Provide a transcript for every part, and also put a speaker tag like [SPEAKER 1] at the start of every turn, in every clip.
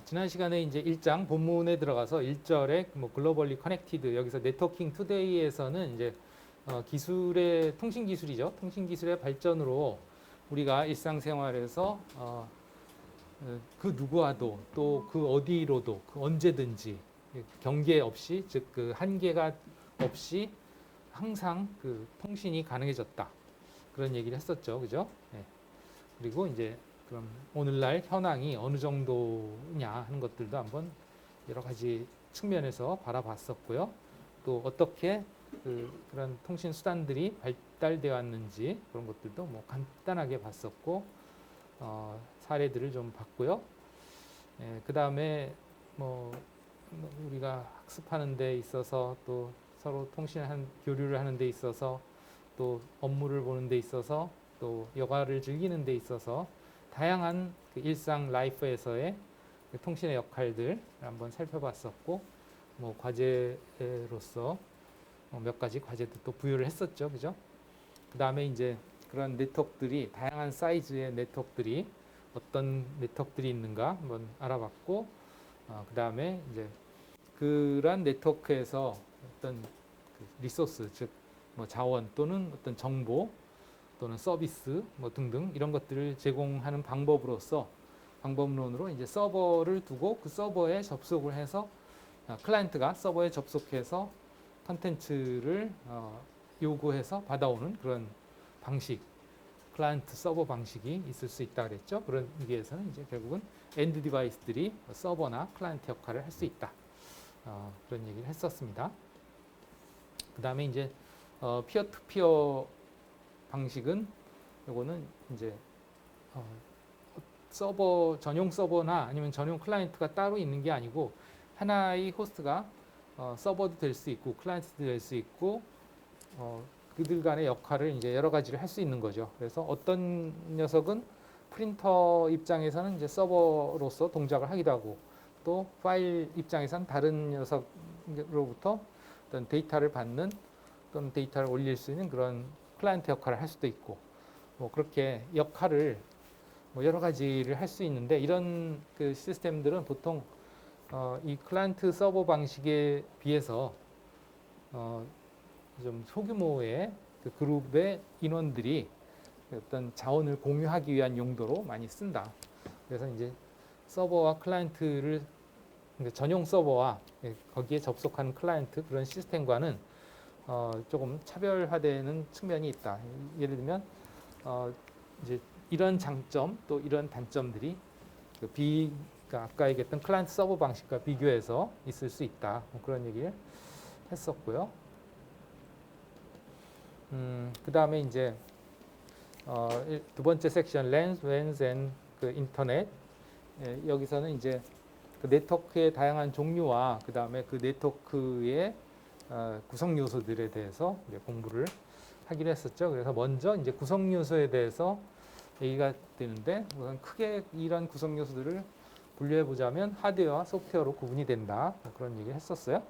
[SPEAKER 1] 지난 시간에 이제 1장 본문에 들어가서 1절에 뭐 글로벌리 커넥티드 여기서 네트워킹 투데이에서는 이제 기술의 통신 기술이죠. 통신 기술의 발전으로 우리가 일상생활에서 그 누구와도 또 그 어디로도 그 언제든지 경계 없이 즉 그 한계가 없이 항상 그 통신이 가능해졌다. 그런 얘기를 했었죠. 그죠? 네. 그리고 이제 그럼 오늘날 현황이 어느 정도냐 하는 것들도 한번 여러 가지 측면에서 바라봤었고요. 또 어떻게 그런 통신 수단들이 발달되어 왔는지 그런 것들도 뭐 간단하게 봤었고 사례들을 좀 봤고요. 그 다음에 뭐 우리가 학습하는 데 있어서 또 서로 교류를 하는 데 있어서 또 업무를 보는 데 있어서 또 여가를 즐기는 데 있어서 다양한 그 일상 라이프에서의 그 통신의 역할들 한번 살펴봤었고 뭐 과제로서 몇 가지 과제도 또 부여를 했었죠. 그죠? 그 다음에 이제 그런 네트워크들이 다양한 사이즈의 네트워크들이 어떤 네트워크들이 있는가 한번 알아봤고 그 다음에 이제 그러한 네트워크에서 어떤 그 리소스 즉 뭐 자원 또는 어떤 정보 또는 서비스 뭐 등등 이런 것들을 제공하는 방법론으로 이제 서버를 두고 그 서버에 접속을 해서 클라이언트가 서버에 접속해서 컨텐츠를 요구해서 받아오는 그런 방식, 클라이언트 서버 방식이 있을 수 있다 그랬죠. 그런 의미에서는 이제 결국은 엔드 디바이스들이 서버나 클라이언트 역할을 할 수 있다. 그런 얘기를 했었습니다. 그 다음에 이제 피어 투 피어 방식은 요거는 이제 서버 전용 서버나 아니면 전용 클라이언트가 따로 있는 게 아니고 하나의 호스트가 서버도 될 수 있고 클라이언트도 될 수 있고 그들 간의 역할을 이제 여러 가지를 할 수 있는 거죠. 그래서 어떤 녀석은 프린터 입장에서는 이제 서버로서 동작을 하기도 하고 또 파일 입장에서는 다른 녀석으로부터 어떤 데이터를 받는 또는 데이터를 올릴 수 있는 그런 클라이언트 역할을 할 수도 있고 뭐 그렇게 역할을 뭐 여러 가지를 할 수 있는데 이런 그 시스템들은 보통 이 클라이언트 서버 방식에 비해서 좀 소규모의 그 그룹의 인원들이 어떤 자원을 공유하기 위한 용도로 많이 쓴다. 그래서 이제 서버와 클라이언트를 전용 서버와 거기에 접속하는 클라이언트 그런 시스템과는 조금 차별화되는 측면이 있다. 예를 들면 이제 이런 장점 또 이런 단점들이 그러니까 아까 얘기했던 클라이언트 서버 방식과 비교해서 있을 수 있다. 뭐 그런 얘기를 했었고요. 그 다음에 이제 두 번째 섹션 LANs, WANs and 그 인터넷 여기서는 이제 그 네트워크의 다양한 종류와 그 다음에 그 네트워크의 구성 요소들에 대해서 공부를 하기로 했었죠. 그래서 먼저 이제 구성 요소에 대해서 얘기가 되는데 우선 크게 이런 구성 요소들을 분류해 보자면 하드웨어와 소프트웨어로 구분이 된다. 그런 얘기를 했었어요.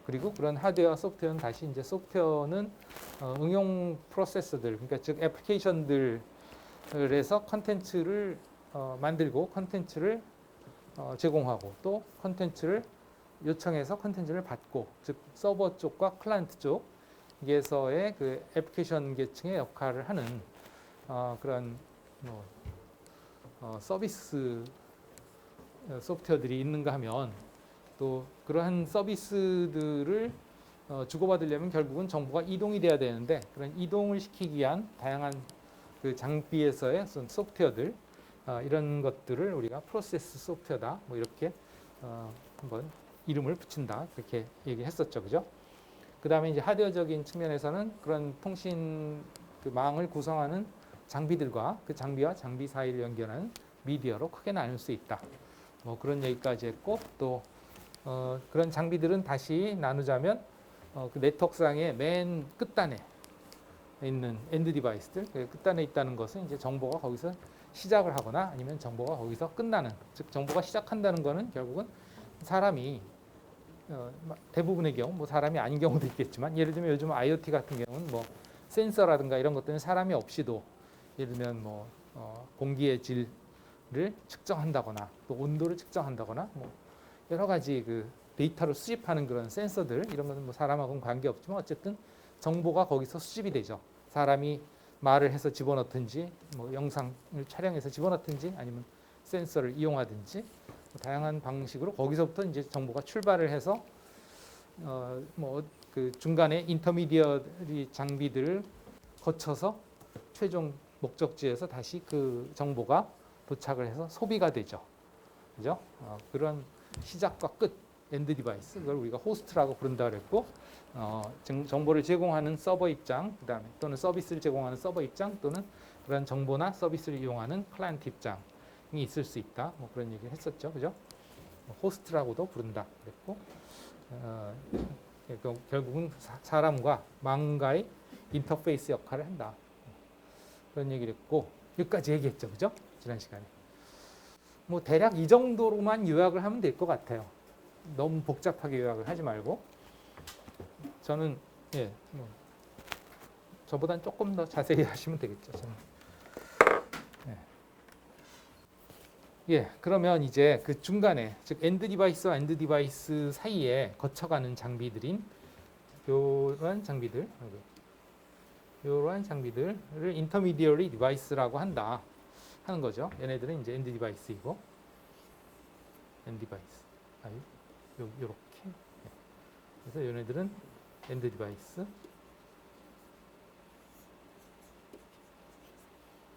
[SPEAKER 1] 그리고 그런 하드웨어와 소프트웨어는 다시 이제 소프트웨어는 응용 프로세서들 그러니까 즉 애플리케이션들에서 컨텐츠를 만들고 컨텐츠를 제공하고 또 컨텐츠를 요청해서 컨텐츠를 받고 즉 서버 쪽과 클라이언트 쪽에서의 그 애플리케이션 계층의 역할을 하는 그런 서비스 소프트웨어들이 있는가 하면 또 그러한 서비스들을 주고받으려면 결국은 정보가 이동이 돼야 되는데 그런 이동을 시키기 위한 다양한 그 장비에서의 소프트웨어들 이런 것들을 우리가 프로세스 소프트웨어다 뭐 이렇게 한번 이름을 붙인다 그렇게 얘기했었죠, 그죠? 그 다음에 이제 하드웨어적인 측면에서는 그런 통신 그 망을 구성하는 장비들과 그 장비와 장비 사이를 연결하는 미디어로 크게 나눌 수 있다. 뭐 그런 얘기까지 했고 또 그런 장비들은 다시 나누자면 그 네트워크상의 맨 끝단에 있는 엔드 디바이스들 그 끝단에 있다는 것은 이제 정보가 거기서 시작을 하거나 아니면 정보가 거기서 끝나는 즉 정보가 시작한다는 것은 결국은 사람이 대부분의 경우 뭐 사람이 아닌 경우도 있겠지만 예를 들면 요즘 IoT 같은 경우는 뭐 센서라든가 이런 것들은 사람이 없이도 예를 들면 뭐 공기의 질 측정한다거나 또 온도를 측정한다거나 뭐 여러 가지 그 데이터를 수집하는 그런 센서들 이런 거는 뭐 사람하고는 관계없지만 어쨌든 정보가 거기서 수집이 되죠. 사람이 말을 해서 집어넣든지 뭐 영상을 촬영해서 집어넣든지 아니면 센서를 이용하든지 뭐 다양한 방식으로 거기서부터 이제 정보가 출발을 해서 뭐 그 중간에 인터미디어리 장비들을 거쳐서 최종 목적지에서 다시 그 정보가 도착을 해서 소비가 되죠. 그죠? 그런 시작과 끝 엔드 디바이스 그걸 우리가 호스트라고 부른다 그랬고 정보를 제공하는 서버 입장 그다음에 또는 서비스를 제공하는 서버 입장 또는 그런 정보나 서비스를 이용하는 클라이언트 입장이 있을 수 있다. 뭐 그런 얘기를 했었죠. 그죠? 호스트라고도 부른다 그랬고 결국은 사람과 망과의 인터페이스 역할을 한다. 그런 얘기를 했고 여기까지 얘기했죠. 그죠? 지난 시간에. 뭐 대략 이 정도로만 요약을 하면 될 것 같아요. 너무 복잡하게 요약을 하지 말고 저는 뭐 저보단 조금 더 자세히 하시면 되겠죠. 저는. 그러면 이제 그 중간에 즉 엔드 디바이스와 엔드 디바이스 사이에 거쳐가는 장비들인 이러한 장비들을 인터미디어리 디바이스라고 한다 하는 거죠. 얘네들은 이제 엔드 디바이스이고 엔드 디바이스 요렇게 그래서 얘네들은 엔드 디바이스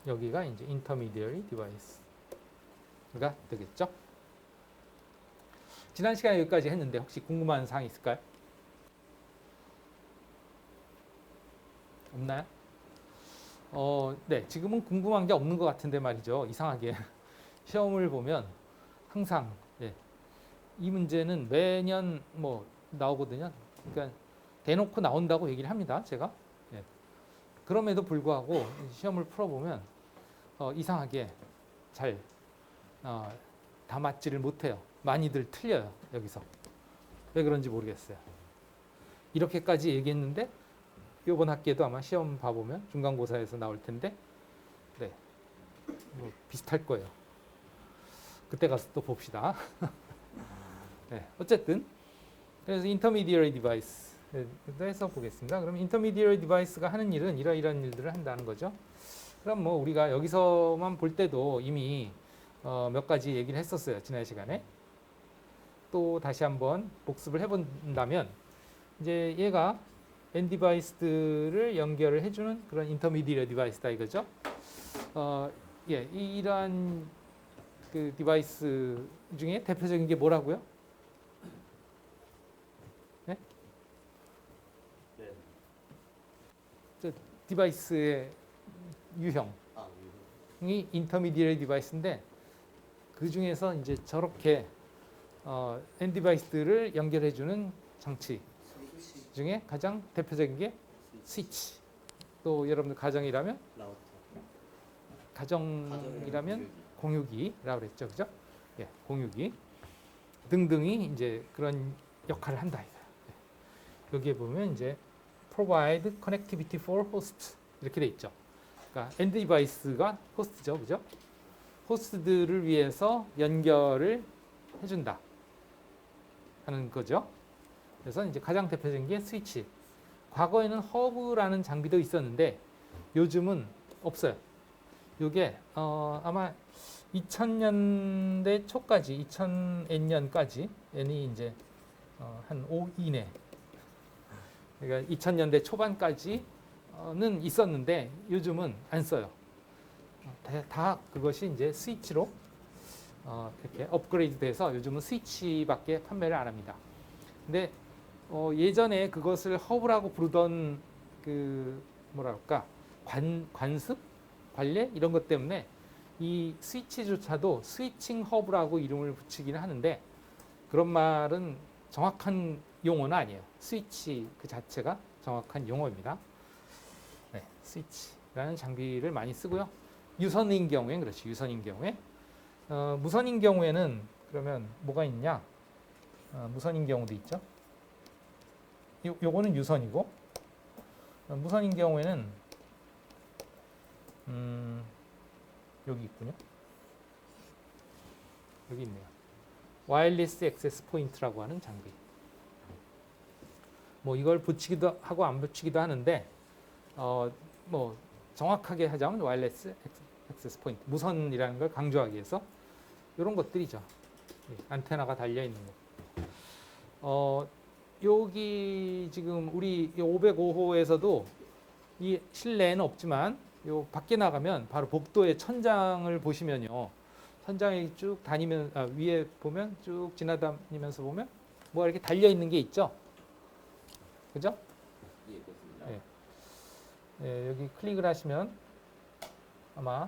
[SPEAKER 1] 여기가 이제 인터미디어리 디바이스가 되겠죠. 지난 시간에 여기까지 했는데 혹시 궁금한 사항 있을까요? 없나요? 네, 지금은 궁금한 게 없는 것 같은데 말이죠. 이상하게 시험을 보면 항상 이 문제는 매년 뭐 나오거든요. 그러니까 대놓고 나온다고 얘기를 합니다. 제가 그럼에도 불구하고 시험을 풀어보면 이상하게 잘 다 맞지를 못해요. 많이들 틀려요. 여기서 왜 그런지 모르겠어요. 이렇게까지 얘기했는데 이번 학기에도 아마 시험 봐보면 중간고사에서 나올 텐데 뭐 비슷할 거예요. 그때 가서 또 봅시다. 어쨌든 그래서 인터미디어리 디바이스에서 보겠습니다. 그럼 인터미디어리 디바이스가 하는 일은 이러이러한 일들을 한다는 거죠. 그럼 뭐 우리가 여기서만 볼 때도 이미 몇 가지 얘기를 했었어요. 지난 시간에. 또 다시 한번 복습을 해본다면 이제 얘가 엔드 디바이스들을 연결을 해주는 그런 인터미디어 디바이스다 이거죠. 이러한 그 디바이스 중에 대표적인 게 뭐라고요? 네? 저 디바이스의 유형이 인터미디어 디바이스인데 그 중에서 이제 저렇게 엔드 디바이스들을 연결해주는 장치 중에 가장 대표적인 게 스위치. 또 여러분들 가정이라면 공유기라고 그랬죠, 그죠? 공유기 등등이 이제 그런 역할을 한다. 여기에 보면 이제 provide connectivity for host 이렇게 돼 있죠. 그러니까 엔드 디바이스가 호스트죠, 그죠? 호스트들을 위해서 연결을 해준다 하는 거죠. 그래서 이제 가장 대표적인 게 스위치. 과거에는 허브라는 장비도 있었는데 요즘은 없어요. 이게 아마 2000년대 초까지, 2000년까지 N이 이제 한 5 이내, 그러니까 2000년대 초반까지는 있었는데 요즘은 안 써요. 다 그것이 이제 스위치로 이렇게 업그레이드돼서 요즘은 스위치밖에 판매를 안 합니다. 근데 예전에 그것을 허브라고 부르던 그 뭐랄까 관습, 관례 이런 것 때문에 이 스위치조차도 스위칭 허브라고 이름을 붙이기는 하는데 그런 말은 정확한 용어는 아니에요. 스위치 그 자체가 정확한 용어입니다. 스위치라는 장비를 많이 쓰고요. 유선인 경우엔 그렇지. 유선인 경우에 무선인 경우에는 그러면 뭐가 있냐? 무선인 경우도 있죠. 요거는 유선이고 무선인 경우에는 여기 있군요. 여기 있네요. 와이어리스 액세스 포인트라고 하는 장비. 뭐 이걸 붙이기도 하고 안 붙이기도 하는데 뭐 정확하게 하자면 와이어리스 액세스 포인트, 무선이라는 걸 강조하기 위해서 이런 것들이죠. 안테나가 달려 있는 거. 여기 지금 우리 505호에서도 이 실내에는 없지만 요 밖에 나가면 바로 복도의 천장을 보시면요. 천장에 쭉 다니면 위에 보면 쭉 지나다니면서 보면 뭐가 이렇게 달려 있는 게 있죠. 그죠?
[SPEAKER 2] 예, 그렇습니다.
[SPEAKER 1] 예. 예, 여기 클릭을 하시면 아마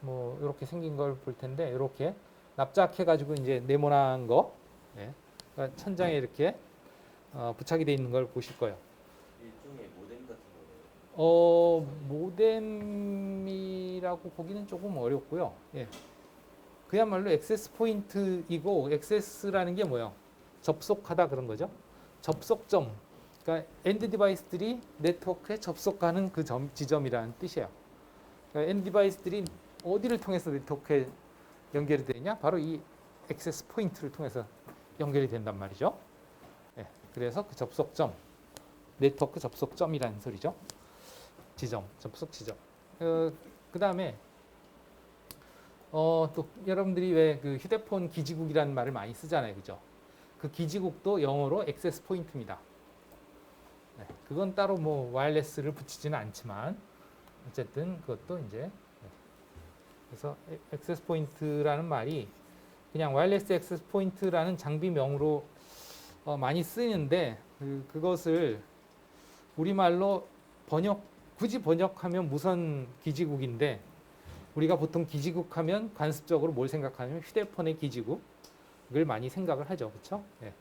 [SPEAKER 1] 뭐 이렇게 생긴 걸 볼 텐데 이렇게 납작해 가지고 이제 네모난 거 그러니까 천장에 이렇게 부착이 되어 있는 걸 보실 거예요.
[SPEAKER 2] 일종의 모뎀 같은 거예요.
[SPEAKER 1] 모뎀이라고 보기는 조금 어렵고요. 예. 그야말로 액세스 포인트이고 액세스라는 게 뭐예요? 접속하다 그런 거죠. 접속점. 그러니까 엔드 디바이스들이 네트워크에 접속하는 그 지점이라는 뜻이에요. 그러니까 엔드 디바이스들이 어디를 통해서 네트워크에 연결이 되냐? 바로 이 액세스 포인트를 통해서 연결이 된단 말이죠. 예. 그래서 그 접속점, 네트워크 접속점이라는 소리죠. 지점, 접속 지점. 그 다음에 또 여러분들이 왜 그 휴대폰 기지국이라는 말을 많이 쓰잖아요, 그죠? 그 기지국도 영어로 액세스 포인트입니다. 네, 그건 따로 뭐 와이어리스를 붙이지는 않지만 어쨌든 그것도 이제 그래서 액세스 포인트라는 말이 그냥 와이어리스 액세스 포인트라는 장비명으로 많이 쓰이는데 그것을 우리말로 굳이 번역하면 무선 기지국인데 우리가 보통 기지국 하면 관습적으로 뭘 생각하냐면 휴대폰의 기지국을 많이 생각을 하죠. 그렇죠? 네.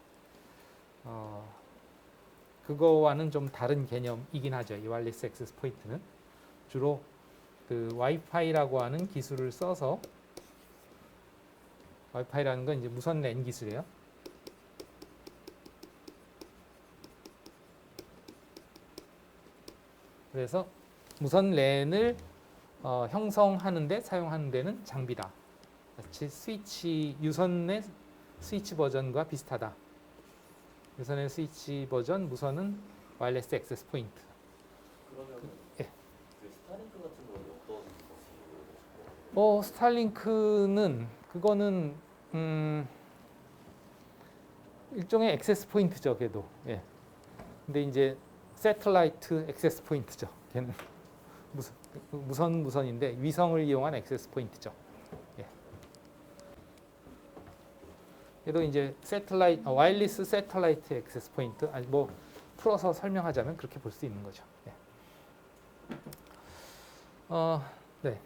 [SPEAKER 1] 그거와는 좀 다른 개념이긴 하죠. 이 와이어리스 액세스 포인트는 주로 그 와이파이라고 하는 기술을 써서 와이파이라는 건 이제 무선 랜 기술이에요. 그래서 무선 랜을 형성하는 데 사용하는 데는 장비다. 마치 스위치 유선의 스위치 버전과 비슷하다. 유선의 스위치 버전, 무선은 와이어리스 액세스 포인트.
[SPEAKER 2] 그러면
[SPEAKER 1] 예.
[SPEAKER 2] 그 스타링크 같은 건 어떤 방식으로?
[SPEAKER 1] 스타링크는 그거는 일종의 액세스 포인트죠, 걔도. 예. 근데 이제 새틀라이트 액세스 포인트죠. 걔는 무선인데 위성을 이용한 액세스 포인트죠. 예. 얘도 이제 와이어리스 새틀라이트 액세스 포인트, 아니 뭐 풀어서 설명하자면 그렇게 볼 수 있는 거죠. 예. 네.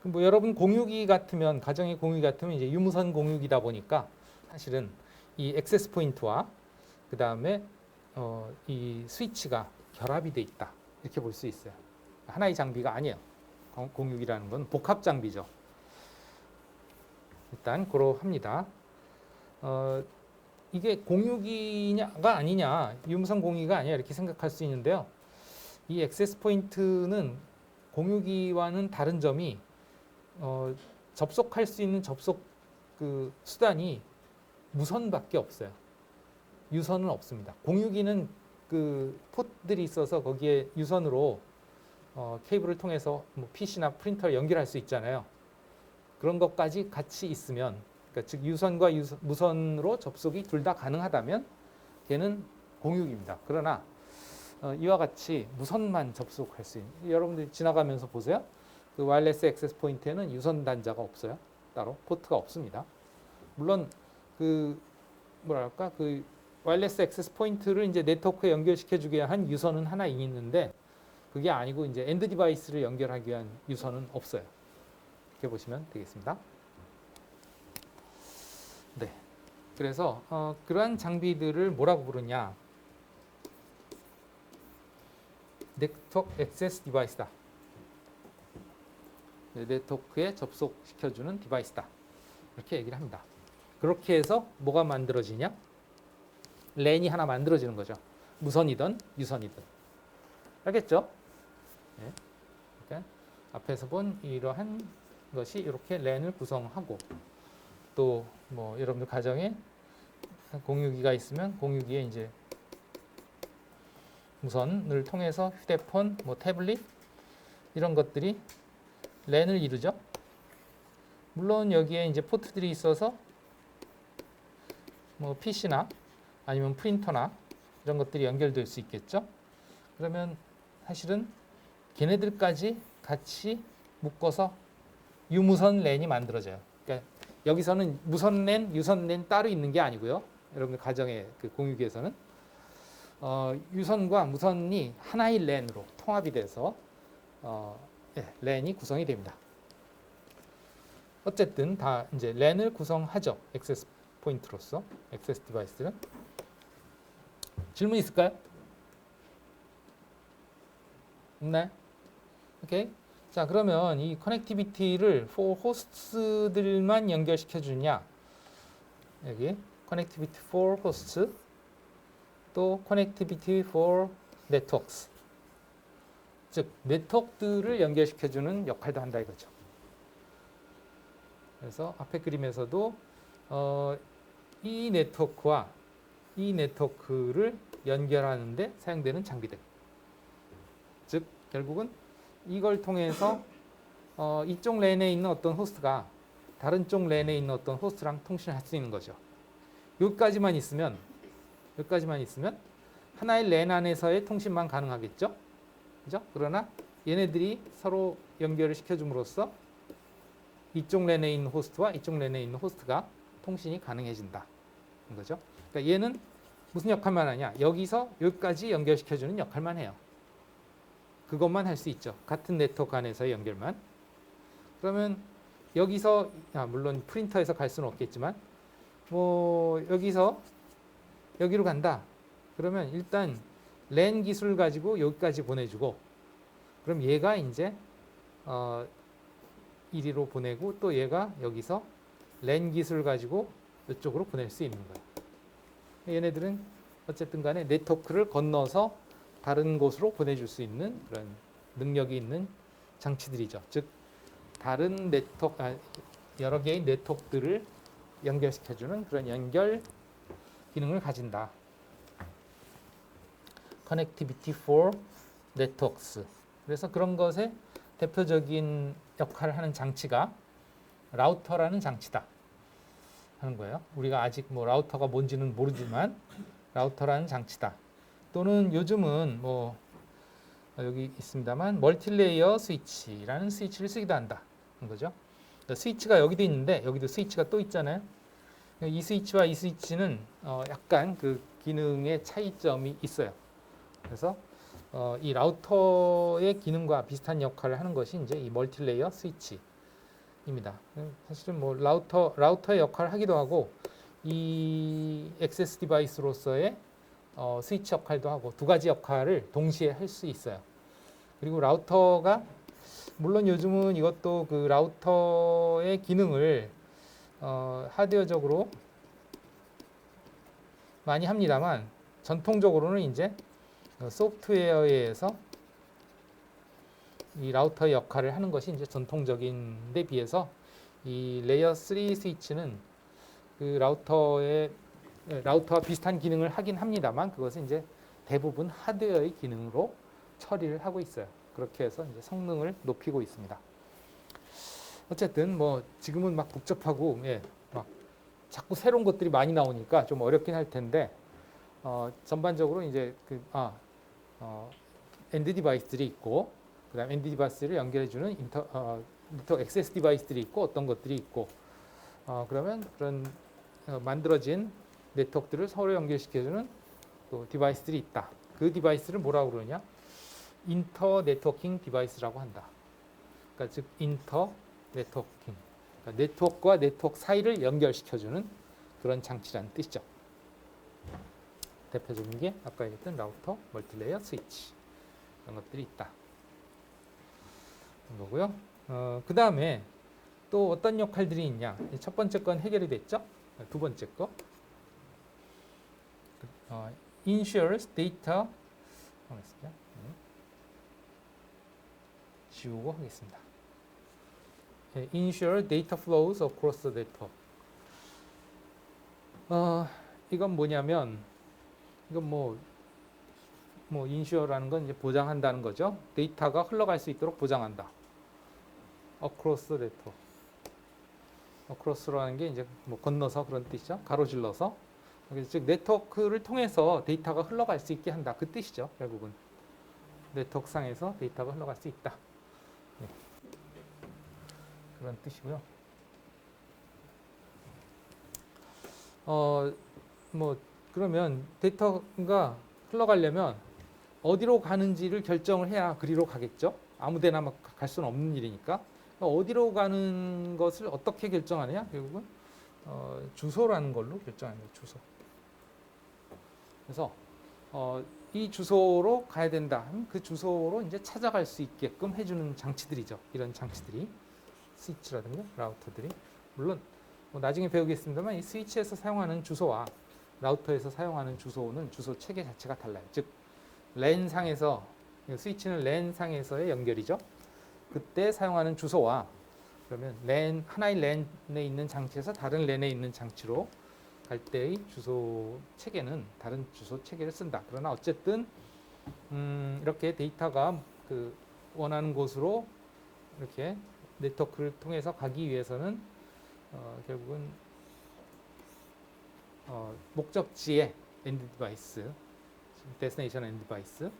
[SPEAKER 1] 뭐 여러분 공유기 같으면 가정의 공유기 같으면 이제 유무선 공유기다 보니까 사실은 이 액세스 포인트와 그 다음에 이 스위치가 결합이 돼 있다 이렇게 볼 수 있어요. 하나의 장비가 아니에요. 공유기라는 건 복합 장비죠. 일단 그러합니다. 이게 공유기냐가 아니냐, 유무선 공유기가 아니냐 이렇게 생각할 수 있는데요. 이 액세스 포인트는 공유기와는 다른 점이 접속할 수 있는 접속 그 수단이 무선밖에 없어요. 유선은 없습니다. 공유기는 그 포트들이 있어서 거기에 유선으로 케이블을 통해서 뭐 PC나 프린터를 연결할 수 있잖아요. 그런 것까지 같이 있으면, 그러니까 즉 유선과 무선으로 접속이 둘 다 가능하다면 걔는 공유기입니다. 그러나 이와 같이 무선만 접속할 수 있는, 여러분들이 지나가면서 보세요. 그 와이어리스 액세스 포인트에는 유선 단자가 없어요. 따로 포트가 없습니다. 물론 그 뭐랄까 그 와이어리스 액세스 포인트를 이제 네트워크에 연결시켜 주기 위한 유선은 하나 있는데 그게 아니고 이제 엔드 디바이스를 연결하기 위한 유선은 없어요. 이렇게 보시면 되겠습니다. 네. 그래서 그러한 장비들을 뭐라고 부르냐? 네트워크 액세스 디바이스다. 네트워크에 접속시켜주는 디바이스다. 이렇게 얘기를 합니다. 그렇게 해서 뭐가 만들어지냐? 랜이 하나 만들어지는 거죠. 무선이든 유선이든. 알겠죠? 네. 앞에서 본 이러한 것이 이렇게 랜을 구성하고 또 뭐 여러분들 가정에 공유기가 있으면 공유기에 이제 무선을 통해서 휴대폰, 뭐 태블릿 이런 것들이 랜을 이루죠. 물론 여기에 이제 포트들이 있어서 뭐 PC나 아니면 프린터나 이런 것들이 연결될 수 있겠죠. 그러면 사실은 걔네들까지 같이 묶어서 유무선 랜이 만들어져요. 그러니까 여기서는 무선 랜, 유선 랜 따로 있는 게 아니고요. 여러분들 가정의 그 공유기에서는 유선과 무선이 하나의 랜으로 통합이 돼서 랜이 구성이 됩니다. 어쨌든 다 이제 랜을 구성하죠. 액세스 포인트로서 액세스 디바이스는. 질문 있을까요? 없나요? 오케이. 자, 그러면 이 커넥티비티를 for hosts들만 연결시켜 주냐? 여기 connectivity for hosts 또 connectivity for networks. 즉 네트워크들을 연결시켜 주는 역할도 한다 이거죠. 그래서 앞에 그림에서도 이 네트워크와 이 네트워크를 연결하는데 사용되는 장비들. 즉 결국은 이걸 통해서 이쪽 랜에 있는 어떤 호스트가 다른 쪽 랜에 있는 어떤 호스트랑 통신을 할 수 있는 거죠. 여기까지만 있으면 하나의 랜 안에서의 통신만 가능하겠죠. 그죠? 그러나 얘네들이 서로 연결을 시켜줌으로써 이쪽 랜에 있는 호스트와 이쪽 랜에 있는 호스트가 통신이 가능해진다. 거죠. 그러니까 얘는 무슨 역할만 하냐? 여기서 여기까지 연결시켜주는 역할만 해요. 그것만 할 수 있죠. 같은 네트워크 안에서의 연결만. 그러면 여기서 물론 프린터에서 갈 수는 없겠지만 뭐 여기서 여기로 간다. 그러면 일단 랜 기술을 가지고 여기까지 보내주고 그럼 얘가 이제 이리로 보내고 또 얘가 여기서 랜 기술을 가지고 이쪽으로 보낼 수 있는 거예요. 얘네들은 어쨌든 간에 네트워크를 건너서 다른 곳으로 보내줄 수 있는 그런 능력이 있는 장치들이죠. 즉 다른 네트워크, 여러 개의 네트워크들을 연결시켜주는 그런 연결 기능을 가진다. Connectivity for Networks. 그래서 그런 것의 대표적인 역할을 하는 장치가 라우터라는 장치다 하는 거예요. 우리가 아직 뭐 라우터가 뭔지는 모르지만 라우터라는 장치다. 또는 요즘은 뭐 여기 있습니다만 멀티레이어 스위치라는 스위치를 쓰기도 한다. 는 거죠. 스위치가 여기도 있는데 여기도 스위치가 또 있잖아요. 이 스위치와 이 스위치는 약간 그 기능의 차이점이 있어요. 그래서 이 라우터의 기능과 비슷한 역할을 하는 것이 이제 이 멀티레이어 스위치입니다. 사실은 뭐 라우터의 역할을 하기도 하고 이 액세스 디바이스로서의 스위치 역할도 하고 두 가지 역할을 동시에 할 수 있어요. 그리고 라우터가 물론 요즘은 이것도 그 라우터의 기능을 하드웨어적으로 많이 합니다만 전통적으로는 이제 소프트웨어에 의해서 이 라우터의 역할을 하는 것이 이제 전통적인 데 비해서 이 레이어 3 스위치는 그 라우터와 비슷한 기능을 하긴 합니다만 그것은 이제 대부분 하드웨어의 기능으로 처리를 하고 있어요. 그렇게 해서 이제 성능을 높이고 있습니다. 어쨌든 뭐 지금은 막 복잡하고 막 자꾸 새로운 것들이 많이 나오니까 좀 어렵긴 할 텐데 전반적으로 이제 엔드 디바이스들이 있고 그다음 엔드 디바이스를 연결해주는 인터 액세스 디바이스들이 있고 어떤 것들이 있고 그러면 그런 만들어진 네트워크들을 서로 연결시켜주는 또 디바이스들이 있다. 그 디바이스를 뭐라고 그러냐? 인터 네트워킹 디바이스라고 한다. 그러니까 즉 인터 네트워킹. 그러니까 네트워크와 네트워크 사이를 연결시켜주는 그런 장치라는 뜻이죠. 대표적인 게 아까 얘기했던 라우터, 멀티레이어 스위치 이런 것들이 있다. 그런 거고요. 그 다음에 또 어떤 역할들이 있냐? 첫 번째 건 해결이 됐죠? 두 번째 거. ensures data 지우고 하겠습니다. 예, ensure data flows across the network. 이건 뭐냐면 이건 뭐 insure라는 건 이제 보장한다는 거죠. 데이터가 흘러갈 수 있도록 보장한다. across the network. across라는 게 이제 뭐 건너서 그런 뜻이죠. 가로질러서. 즉 네트워크를 통해서 데이터가 흘러갈 수 있게 한다. 그 뜻이죠. 결국은 네트워크상에서 데이터가 흘러갈 수 있다. 네. 그런 뜻이고요. 뭐 그러면 데이터가 흘러가려면 어디로 가는지를 결정을 해야 그리로 가겠죠. 아무데나 막 갈 수는 없는 일이니까. 어디로 가는 것을 어떻게 결정하느냐? 결국은 주소라는 걸로 결정합니다. 주소. 그래서 이 주소로 가야 된다. 그 주소로 이제 찾아갈 수 있게끔 해주는 장치들이죠. 이런 장치들이 스위치라든가 라우터들이 물론 뭐 나중에 배우겠습니다만 이 스위치에서 사용하는 주소와 라우터에서 사용하는 주소는 주소 체계 자체가 달라요. 즉 랜 상에서 스위치는 랜 상에서의 연결이죠. 그때 사용하는 주소와 그러면 랜 하나의 랜에 있는 장치에서 다른 랜에 있는 장치로 갈 때의 주소 체계는 다른 주소 체계를 쓴다. 그러나 어쨌든 이렇게 데이터가 그 원하는 곳으로 이렇게 네트워크를 통해서 가기 위해서는 결국은 목적지의 엔드 디바이스, 데스티네이션 엔드 디바이스의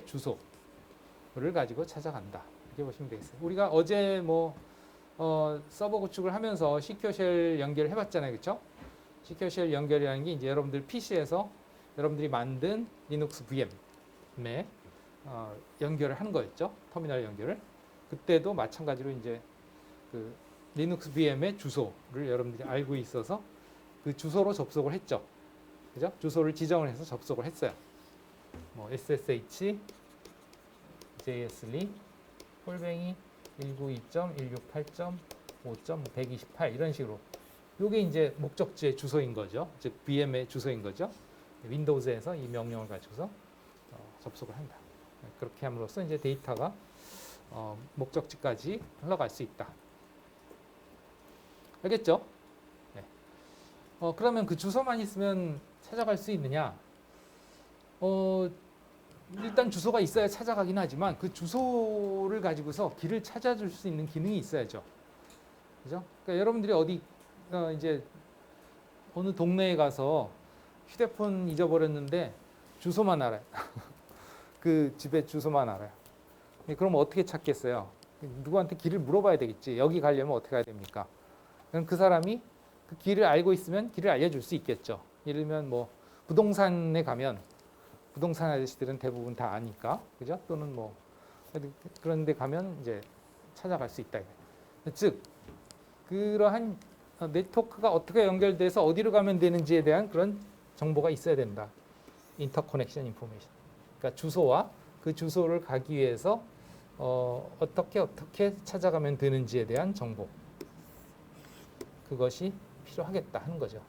[SPEAKER 1] 주소를 가지고 찾아간다. 이렇게 보시면 되겠어요. 우리가 어제 서버 구축을 하면서 시큐어 쉘 연결을 해봤잖아요, 그렇죠? 시큐어 쉘 연결이라는 게 이제 여러분들 PC에서 여러분들이 만든 리눅스 VM에 연결을 하는 거였죠. 터미널 연결을. 그때도 마찬가지로 이제 그 리눅스 VM의 주소를 여러분들이 알고 있어서 그 주소로 접속을 했죠. 그죠? 주소를 지정을 해서 접속을 했어요. 뭐 SSH, JSLI, 홀뱅이 192.168.5.128 이런 식으로. 이게 이제 목적지의 주소인 거죠. 즉 VM의 주소인 거죠. 윈도우즈에서 이 명령을 가지고서 접속을 한다. 그렇게 함으로써 이제 데이터가 목적지까지 흘러갈 수 있다. 알겠죠? 네. 그러면 그 주소만 있으면 찾아갈 수 있느냐? 일단 주소가 있어야 찾아가긴 하지만 그 주소를 가지고서 길을 찾아줄 수 있는 기능이 있어야죠. 그죠? 그러니까 여러분들이 어디 이제 어느 동네에 가서 휴대폰 잊어버렸는데 주소만 알아요. 그 집의 주소만 알아요. 그럼 어떻게 찾겠어요? 누구한테 길을 물어봐야 되겠지. 여기 가려면 어떻게 가야 됩니까? 그럼 그 사람이 그 길을 알고 있으면 길을 알려줄 수 있겠죠. 예를 들면 뭐 부동산에 가면 부동산 아저씨들은 대부분 다 아니까, 그죠? 또는 뭐 그런데 가면 이제 찾아갈 수 있다. 즉 그러한 네트워크가 어떻게 연결돼서 어디로 가면 되는지에 대한 그런 정보가 있어야 된다. 인터커넥션 인포메이션. 그러니까 주소와 그 주소를 가기 위해서 어떻게 찾아가면 되는지에 대한 정보. 그것이 필요하겠다 하는 거죠.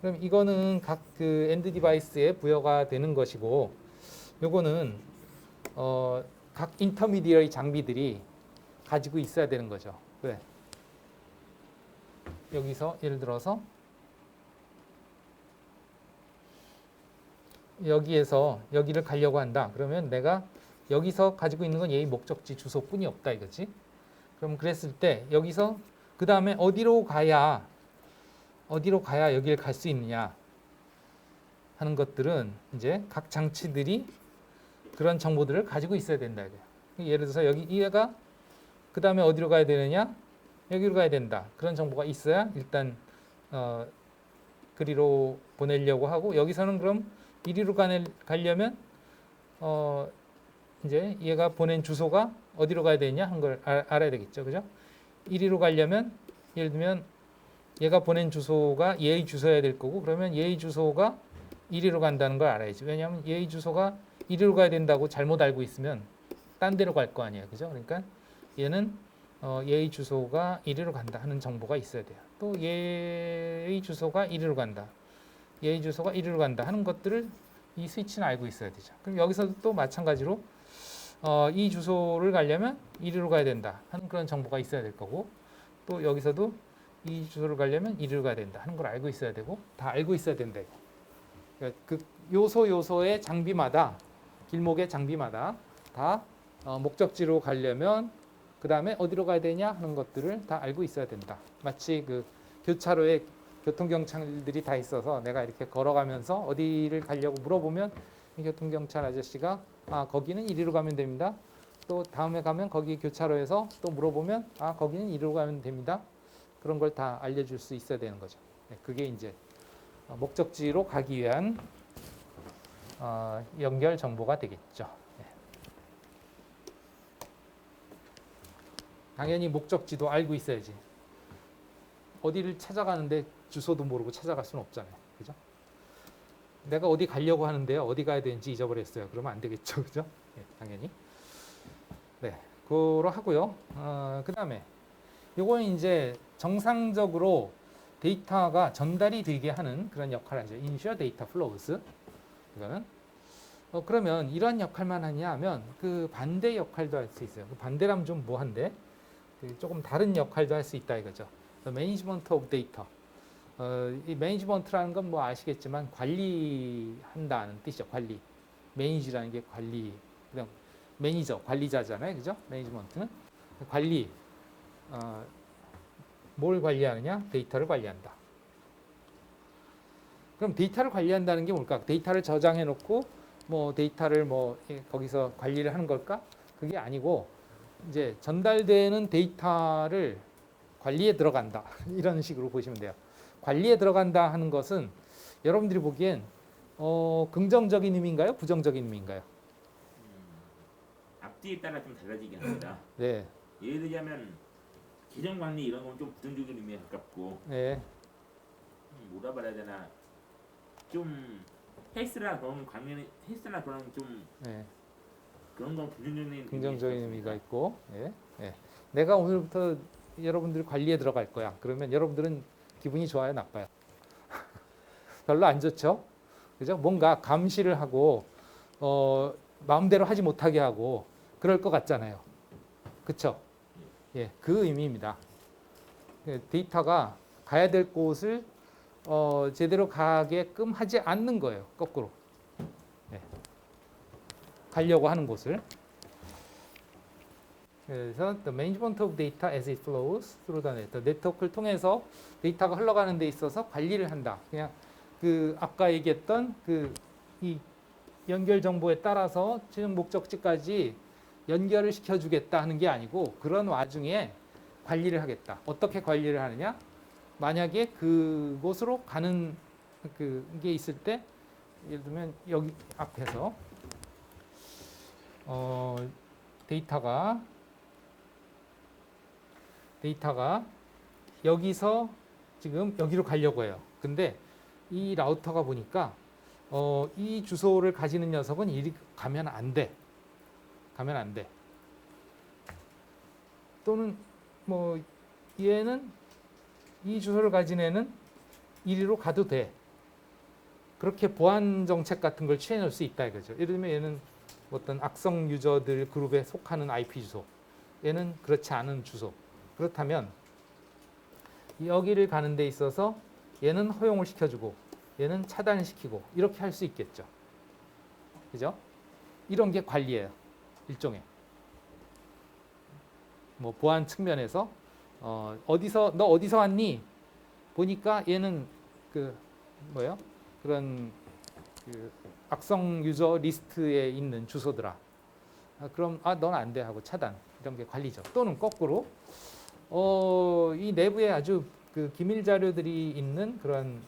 [SPEAKER 1] 그럼 이거는 각 그 엔드 디바이스에 부여가 되는 것이고, 요거는 각 인터미디어리 장비들이 가지고 있어야 되는 거죠. 왜? 여기서 예를 들어서 여기에서 여기를 가려고 한다. 그러면 내가 여기서 가지고 있는 건 얘의 목적지 주소뿐이 없다 이거지. 그럼 그랬을 때 여기서 그 다음에 어디로 가야 여기를 갈 수 있느냐 하는 것들은 이제 각 장치들이 그런 정보들을 가지고 있어야 된다 이거예요. 예를 들어서 여기 얘가 그 다음에 어디로 가야 되느냐? 여기로 가야 된다. 그런 정보가 있어야 일단 그리로 보내려고 하고, 여기서는 그럼 이리로 가려면 이제 얘가 보낸 주소가 어디로 가야 되냐 한 걸 알아야 되겠죠, 그죠? 이리로 가려면 예를 들면 얘가 보낸 주소가 얘의 주소여야 될 거고, 그러면 얘의 주소가 이리로 간다는 걸 알아야지. 왜냐하면 얘의 주소가 이리로 가야 된다고 잘못 알고 있으면 딴 데로 갈 거 아니에요, 그죠? 그러니까 얘는 얘의 주소가 이리로 간다 하는 정보가 있어야 돼요. 또 얘의 주소가 이리로 간다, 얘의 주소가 이리로 간다 하는 것들을 이 스위치는 알고 있어야 되죠. 그럼 여기서도 또 마찬가지로 이 주소를 가려면 이리로 가야 된다 하는 그런 정보가 있어야 될 거고, 또 여기서도 이 주소를 가려면 이리로 가야 된다 하는 걸 알고 있어야 되고, 다 알고 있어야 된다. 그러니까 그 요소의 장비마다, 길목의 장비마다 다 목적지로 가려면 그 다음에 어디로 가야 되냐 하는 것들을 다 알고 있어야 된다. 마치 그 교차로에 교통경찰들이 다 있어서 내가 이렇게 걸어가면서 어디를 가려고 물어보면 이 교통경찰 아저씨가 거기는 이리로 가면 됩니다. 또 다음에 가면 거기 교차로에서 또 물어보면 거기는 이리로 가면 됩니다. 그런 걸 다 알려줄 수 있어야 되는 거죠. 네, 그게 이제 목적지로 가기 위한 연결 정보가 되겠죠. 네. 당연히 목적지도 알고 있어야지. 어디를 찾아가는데 주소도 모르고 찾아갈 수는 없잖아요. 그죠? 내가 어디 가려고 하는데요. 어디 가야 되는지 잊어버렸어요. 그러면 안 되겠죠. 그죠? 네, 당연히. 네, 그로 하고요. 그 다음에 요거는 이제 정상적으로 데이터가 전달이 되게 하는 그런 역할을 하죠. Ensure Data Flows. 이거는. 그러면 이런 역할만 하냐 하면 그 반대 역할도 할 수 있어요. 그 반대라면 좀 뭐한데? 조금 다른 역할도 할 수 있다 이거죠. Management of Data. 이 매니지먼트라는 건 뭐 아시겠지만 관리한다는 뜻이죠. 관리. 매니지라는 게 관리. 그냥 매니저, 관리자잖아요. 그죠? 매니지먼트는 관리. 뭘 관리하느냐? 데이터를 관리한다. 그럼 데이터를 관리한다는 게 뭘까? 데이터를 저장해 놓고 뭐 데이터를 거기서 관리를 하는 걸까? 그게 아니고 이제 전달되는 데이터를 관리에 들어간다. 이런 식으로 보시면 돼요. 관리에 들어간다 하는 것은 여러분들이 보기엔 긍정적인 의미인가요? 부정적인 의미인가요?
[SPEAKER 3] 앞뒤에 따라 좀 달라지긴 합니다.
[SPEAKER 1] 네.
[SPEAKER 3] 예를 들자면 계정 관리 이런 건 좀 부정적인 의미에 가깝고,
[SPEAKER 1] 네.
[SPEAKER 3] 뭐라 말해야 되나, 좀 헬스나 그런 좀
[SPEAKER 1] 네.
[SPEAKER 3] 그런 건 부정적인
[SPEAKER 1] 긍정적인 의미가 있고, 예. 예. 내가 오늘부터 여러분들 관리에 들어갈 거야. 그러면 여러분들은 기분이 좋아요, 나빠요? 별로 안 좋죠. 그죠? 뭔가 감시를 하고 마음대로 하지 못하게 하고 그럴 것 같잖아요. 그렇죠? 예, 그 의미입니다. 데이터가 가야 될 곳을 제대로 가게끔 하지 않는 거예요. 거꾸로. 예. 가려고 하는 곳을. 그래서 the management of data as it flows through the network. 네트워크를 통해서 데이터가 흘러가는 데 있어서 관리를 한다. 그냥 그 아까 얘기했던 그 이 연결 정보에 따라서 최종 목적지까지 연결을 시켜주겠다 하는 게 아니고 그런 와중에 관리를 하겠다. 어떻게 관리를 하느냐? 만약에 그곳으로 가는 그게 있을 때 예를 들면 여기 앞에서 데이터가 여기서 지금 여기로 가려고 해요. 근데 이 라우터가 보니까 이 주소를 가지는 녀석은 이리 가면 안 돼. 가면 안 돼. 또는 뭐 얘는 이 주소를 가진 애는 이리로 가도 돼. 그렇게 보안 정책 같은 걸 취해 놓을 수 있다 이거죠. 예를 들면 얘는 어떤 악성 유저들 그룹에 속하는 IP 주소. 얘는 그렇지 않은 주소. 그렇다면 여기를 가는 데 있어서 얘는 허용을 시켜주고 얘는 차단시키고 이렇게 할 수 있겠죠. 그죠? 이런 게 관리예요. 일종의. 뭐 보안 측면에서 너 어디서 왔니? 보니까 얘는 그런 그 악성 유저 리스트에 있는 주소더라. 그럼 넌 안 돼 하고 차단. 이런 게 관리죠. 또는 거꾸로 이 내부에 아주 그 기밀 자료들이 있는 그런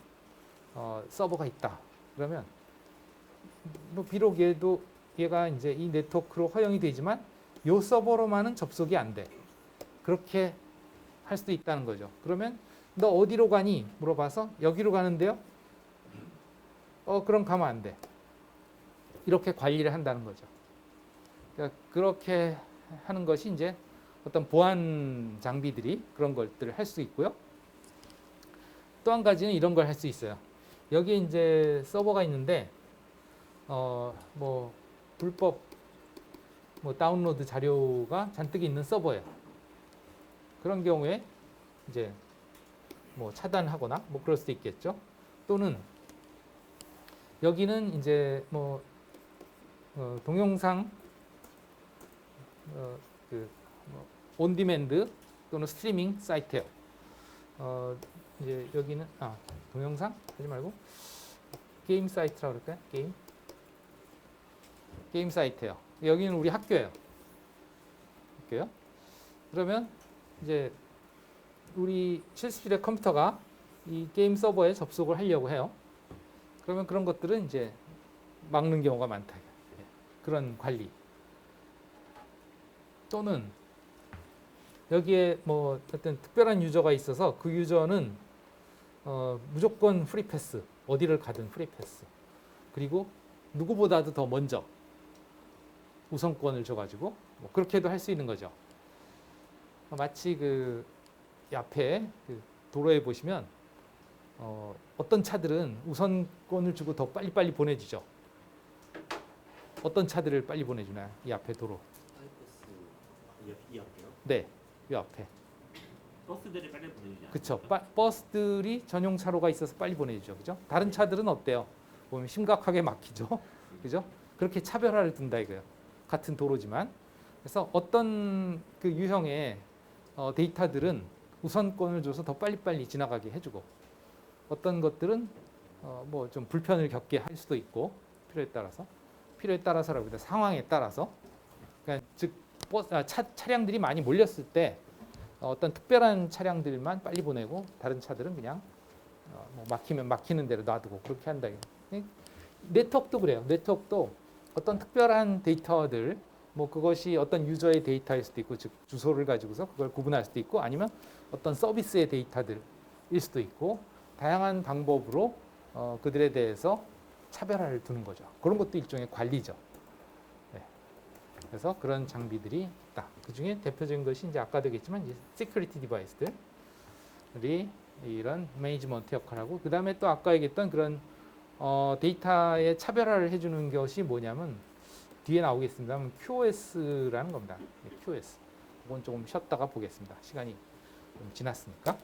[SPEAKER 1] 서버가 있다. 그러면 뭐 비록 얘가 이제 이 네트워크로 허용이 되지만 요 서버로만은 접속이 안 돼. 그렇게 할 수도 있다는 거죠. 그러면 너 어디로 가니? 물어봐서 여기로 가는데요. 그럼 가면 안 돼. 이렇게 관리를 한다는 거죠. 그러니까 그렇게 하는 것이 이제 어떤 보안 장비들이 그런 것들을 할 수 있고요. 또 한 가지는 이런 걸 할 수 있어요. 여기 이제 서버가 있는데 뭐 불법 뭐 다운로드 자료가 잔뜩 있는 서버예요. 그런 경우에 이제 뭐 차단하거나 뭐 그럴 수도 있겠죠. 또는 여기는 이제 뭐 동영상 온디맨드 또는 스트리밍 사이트예요. 이제 여기는 동영상 하지 말고 게임 사이트라고 그럴까요? 게임 사이트예요. 여기는 우리 학교예요. 그러면 이제 우리 실습실의 컴퓨터가 이 게임 서버에 접속을 하려고 해요. 그러면 그런 것들은 이제 막는 경우가 많다. 그런 관리. 또는 여기에 뭐 어떤 특별한 유저가 있어서 그 유저는 무조건 프리패스, 어디를 가든 프리패스. 그리고 누구보다도 더 먼저 우선권을 줘가지고 뭐 그렇게도 할 수 있는 거죠. 마치 그 앞에 그 도로에 보시면 어떤 차들은 우선권을 주고 더 빨리빨리 보내주죠. 어떤 차들을 빨리 보내주나요? 이 앞에 도로.
[SPEAKER 2] 하이패스 이 앞에요?
[SPEAKER 1] 네, 이 앞에.
[SPEAKER 3] 버스들이 빨리 보내주지 않아요?
[SPEAKER 1] 그렇죠. 버스들이 전용 차로가 있어서 빨리 보내주죠. 그죠? 다른 차들은 어때요? 보면 심각하게 막히죠. 그죠? 그렇게 차별화를 둔다 이거예요. 같은 도로지만. 그래서 어떤 그 유형의 데이터들은 우선권을 줘서 더 빨리빨리 지나가게 해주고 어떤 것들은 뭐 좀 불편을 겪게 할 수도 있고 필요에 따라서라고 합니다. 상황에 따라서. 그러니까 즉 차량들이 많이 몰렸을 때 어떤 특별한 차량들만 빨리 보내고 다른 차들은 그냥 뭐 막히면 막히는 대로 놔두고 그렇게 한다. 네트워크도 그래요. 네트워크도 어떤 특별한 데이터들 뭐 그것이 어떤 유저의 데이터일 수도 있고 즉 주소를 가지고서 그걸 구분할 수도 있고 아니면 어떤 서비스의 데이터들일 수도 있고 다양한 방법으로 그들에 대해서 차별화를 두는 거죠. 그런 것도 일종의 관리죠. 네. 그래서 그런 장비들이 있다. 그 중에 대표적인 것이 이제 아까도 얘기했지만 이제 시큐리티 디바이스들이 이런 매니지먼트 역할하고 그 다음에 또 아까 얘기했던 그런 데이터의 차별화를 해주는 것이 뭐냐면 뒤에 나오겠습니다만 QoS라는 겁니다. QoS. 이건 조금 쉬었다가 보겠습니다. 시간이 좀 지났으니까.